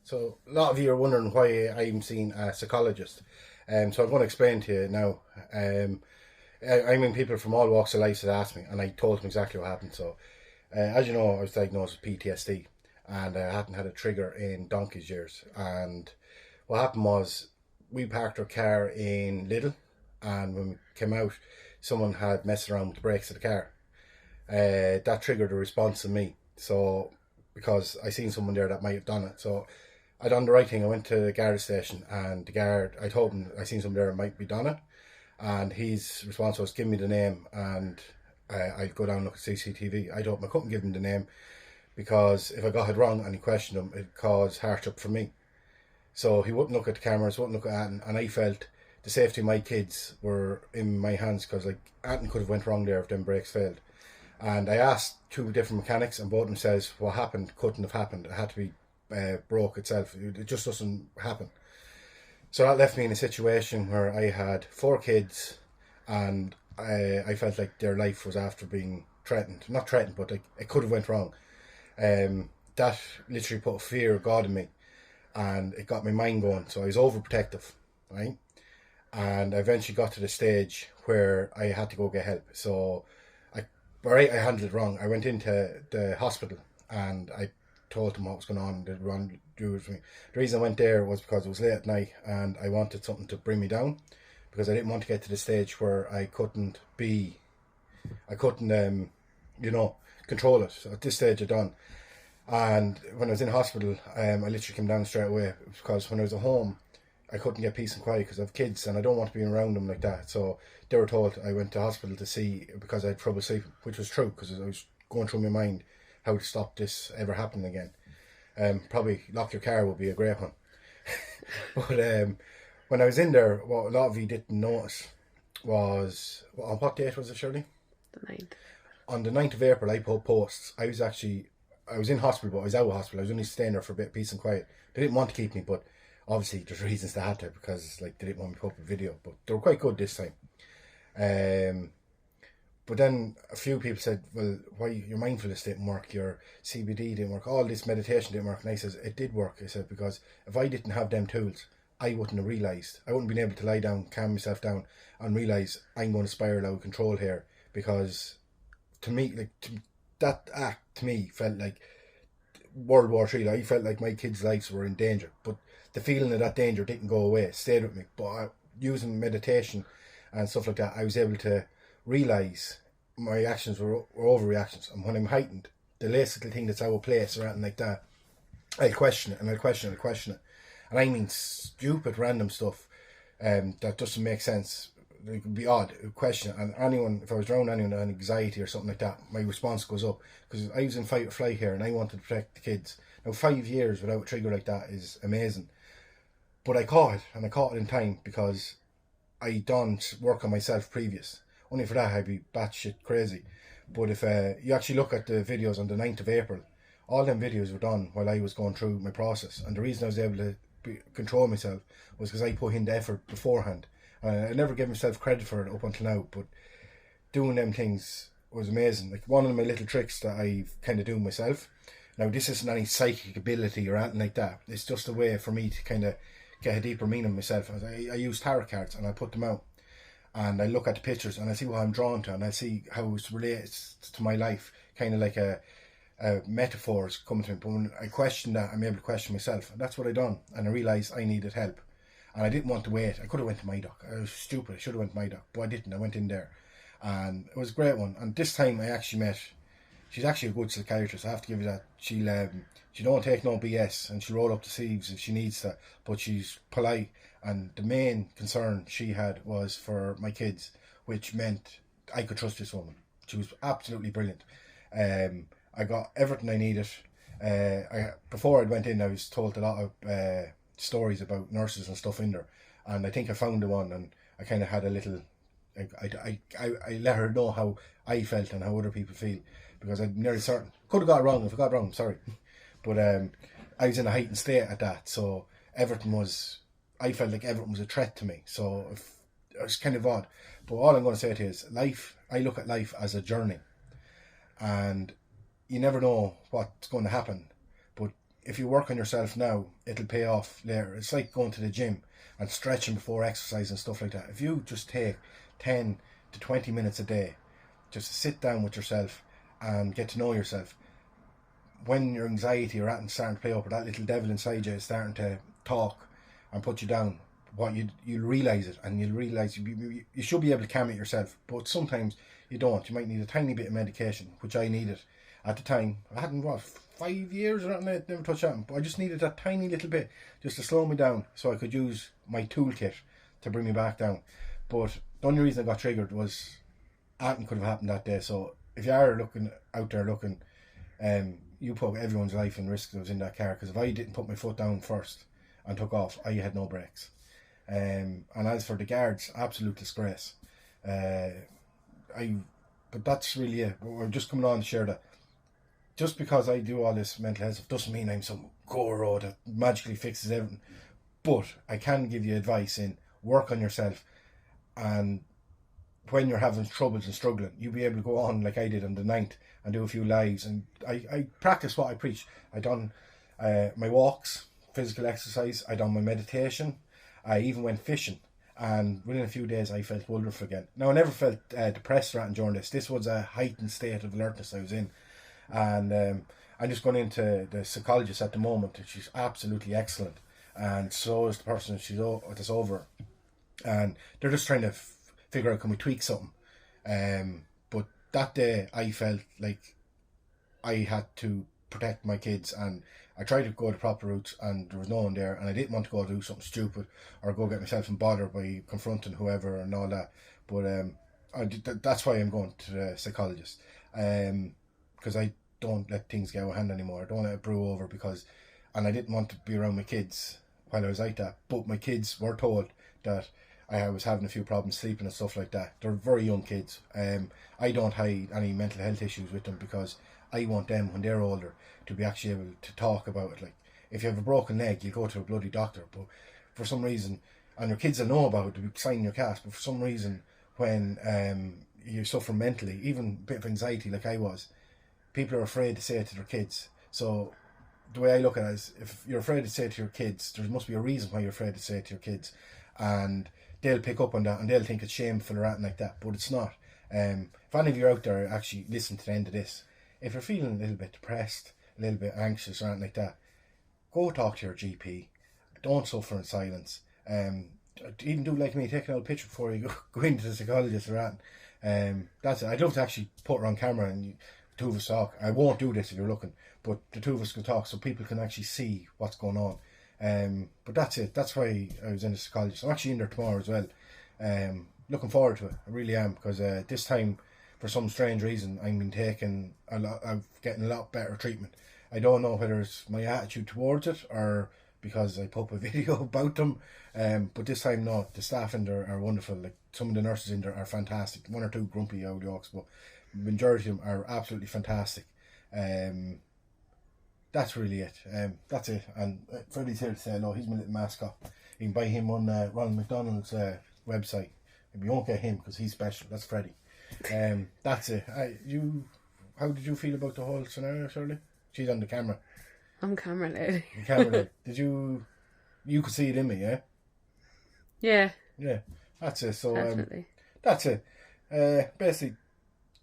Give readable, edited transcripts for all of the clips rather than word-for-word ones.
So a lot of you are wondering why I'm seeing a psychologist. So I'm going to explain to you now. I mean, people from all walks of life that asked me, and I told them exactly what happened. So, as you know, I was diagnosed with PTSD, and I hadn't had a trigger in donkey's years. And what happened was, we parked our car in Lidl, and when we came out, someone had messed around with the brakes of the car. That triggered a response in me. So, because I seen someone there that might have done it. So I done the right thing. I went to the guard station, and the guard, I told him I seen someone there that might be done it, and his response was, give me the name and I'd go down and look at CCTV. I couldn't give him the name, because if I got it wrong and he questioned him, it'd cause hardship for me. So he wouldn't look at the cameras, wouldn't look at Anton, and I felt the safety of my kids were in my hands, because like Anton could have went wrong there if them brakes failed. And I asked two different mechanics, and both of them says what happened couldn't have happened. It had to be broke itself. It just doesn't happen. So that left me in a situation where I had four kids, and I felt like their life was after being threatened. Not threatened, but like, it could have went wrong. That literally put a fear of God in me, and it got my mind going. So I was overprotective, right? And I eventually got to the stage where I had to go get help. So I handled it wrong. I went into the hospital, and I told them what was going on. They'd run do it for me. The reason I went there was because it was late at night, and I wanted something to bring me down, because I didn't want to get to the stage where I couldn't control it. So at this stage, I done. And when I was in hospital, I literally came down straight away, because when I was at home, I couldn't get peace and quiet because I have kids and I don't want to be around them like that. So they were told I went to hospital to see, because I had trouble sleeping, which was true, because I was going through my mind how to stop this ever happening again. Probably lock your car would be a great one. But when I was in there, what a lot of you didn't notice was, on what date was it, Shirley? The 9th. On the 9th of April, I put posts. I was in hospital, but I was out of hospital. I was only staying there for a bit of peace and quiet. They didn't want to keep me, but obviously there's reasons they had to, because like they didn't want me to put up a video. But they were quite good this time. But then a few people said, well, why your mindfulness didn't work, your CBD didn't work, all this meditation didn't work. And I says, it did work. I said, because if I didn't have them tools, I wouldn't have realised. I wouldn't have been able to lie down, calm myself down, and realise I'm going to spiral out of control here. Because to me, that act to me felt like World War III. I felt like my kids' lives were in danger. But the feeling of that danger didn't go away. It stayed with me. But using meditation and stuff like that, I was able to realise my actions were overreactions, and when I'm heightened, the least little thing that's out of place or anything like that, I'll question it, and I'll question it, and I mean stupid random stuff that doesn't make sense. It could be odd, question it, and anyone, if I was around anyone with anxiety or something like that, my response goes up, because I was in fight or flight here, and I wanted to protect the kids. Now 5 years without a trigger like that is amazing, but I caught it, and I caught it in time, because I done work on myself previous. Only for that I'd be batshit crazy. But if you actually look at the videos on the 9th of April, all them videos were done while I was going through my process. And the reason I was able to control myself was because I put in the effort beforehand. I never gave myself credit for it up until now, but doing them things was amazing. Like one of my little tricks that I kind of do myself. Now this isn't any psychic ability or anything like that. It's just a way for me to kind of get a deeper meaning myself. I use tarot cards and I put them out. And I look at the pictures and I see what I'm drawn to, and I see how it relates to my life, kind of like a metaphors coming to me. But when I question that, I'm able to question myself. And that's what I done. And I realised I needed help. And I didn't want to wait. I could have went to my doc. I was stupid. I should have went to my doc. But I didn't. I went in there. And it was a great one. And this time I actually met, she's actually a good psychiatrist. I have to give you that. She don't take no BS, and she'll roll up the sleeves if she needs to. But she's polite. And the main concern she had was for my kids, which meant I could trust this woman. She was absolutely brilliant. I got everything I needed. Before I went in, I was told a lot of stories about nurses and stuff in there, and I think I found the one, and I kind of had a little. I let her know how I felt and how other people feel, because I'm nearly certain. Could have got it wrong. If I got it wrong, I'm sorry. But I was in a heightened state at that, so everything was. I felt like everything was a threat to me, so it was kind of odd. But all I'm going to say to you is, life. I look at life as a journey, and you never know what's going to happen. But if you work on yourself now, it'll pay off later. It's like going to the gym and stretching before exercise and stuff like that. If you just take 10 to 20 minutes a day, just sit down with yourself and get to know yourself, when your anxiety or that starting to play up, or that little devil inside you is starting to talk and put you down, you'll realise it, and you'll realise you should be able to calm it yourself, but sometimes you don't. You might need a tiny bit of medication, which I needed at the time. I hadn't, 5 years or nothing, I never touched that, but I just needed that tiny little bit just to slow me down so I could use my toolkit to bring me back down. But the only reason I got triggered was anything could have happened that day. So if you are looking out there looking, you put everyone's life in risk that was in that car, because if I didn't put my foot down first and took off, I had no brakes. And as for the guards, absolute disgrace. But that's really it. We're just coming on to share that. Just because I do all this mental health stuff doesn't mean I'm some guru that magically fixes everything. But I can give you advice in work on yourself, and when you're having troubles and struggling, you'll be able to go on like I did on the 9th and do a few lives. And I practice what I preach. I done my walks, physical exercise. I done my meditation. I even went fishing. And within a few days, I felt wonderful again. Now, I never felt depressed or anything during this. This was a heightened state of alertness I was in. And I'm just going into the psychologist at the moment, and she's absolutely excellent. And so is the person that's over. And they're just trying to figure out, can we tweak something? But that day, I felt like I had to protect my kids, and I tried to go the proper routes, and there was no one there, and I didn't want to go do something stupid or go get myself in bother by confronting whoever and all that. But that's why I'm going to the psychologist, because I don't let things get out of hand anymore. I don't let it brew over, and I didn't want to be around my kids while I was like that. But my kids were told that I was having a few problems sleeping and stuff like that. They're very young kids. I don't hide any mental health issues with them, because I want them, when they're older, to be actually able to talk about it. Like, if you have a broken leg, you go to a bloody doctor, but for some reason, and your kids will know about it, to be signing your cast, but for some reason, when you suffer mentally, even a bit of anxiety like I was, people are afraid to say it to their kids. So the way I look at it is, if you're afraid to say it to your kids, there must be a reason why you're afraid to say it to your kids, and they'll pick up on that, and they'll think it's shameful or anything like that, but it's not. If any of you out there actually listen to the end of this, if you're feeling a little bit depressed, a little bit anxious or anything like that, go talk to your GP. Don't suffer in silence. Even do like me, take an old picture before you go into the psychologist or anything. That's it. I'd love to actually put her on camera and two of us talk. I won't do this if you're looking, but the two of us can talk so people can actually see what's going on. But that's it. That's why I was in the psychologist. I'm actually in there tomorrow as well. Looking forward to it. I really am, because this time, for some strange reason, I'm getting a lot better treatment. I don't know whether it's my attitude towards it or because I put up a video about them. But this time, no, the staff in there are wonderful. Like, some of the nurses in there are fantastic. One or two grumpy old yokes, but the majority of them are absolutely fantastic. That's really it. That's it. And Freddie's here to say hello. He's my little mascot. You can buy him on Ronald McDonald's website. You won't get him because he's special. That's Freddie. That's it. How did you feel about the whole scenario, Shirley? She's on the camera. I'm camera lady. The camera lady. Did you could see it in me, yeah? Yeah. Yeah. That's it. So definitely. That's it. Basically,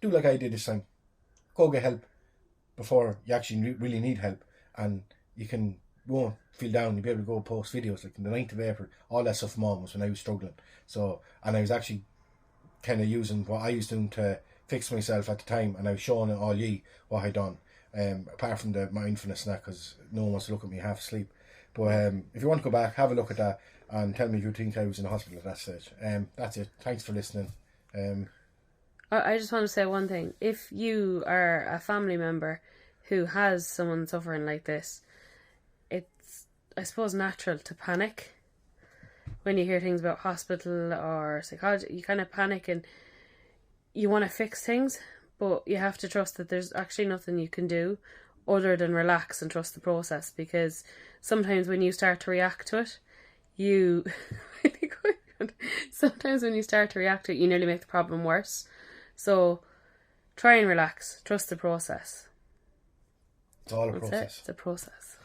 do like I did this time. Go get help before you actually really need help, and won't feel down. You'll be able to go post videos like on the 9th of April. All that stuff, Mom, was when I was struggling. So, and I was actually kind of using what I was doing to fix myself at the time, and I was showing it all ye what I done. Apart from the mindfulness and that, because no one wants to look at me half asleep. But if you want to go back, have a look at that and tell me if you think I was in the hospital at that stage. That's it. Thanks for listening. I just want to say one thing. If you are a family member who has someone suffering like this, it's, I suppose, natural to panic. When you hear things about hospital or psychology, you kind of panic and you want to fix things, but you have to trust that there's actually nothing you can do other than relax and trust the process, because sometimes when you start to react to it, you nearly make the problem worse. So try and relax, trust the process. It's all a That's it. process. It's a process.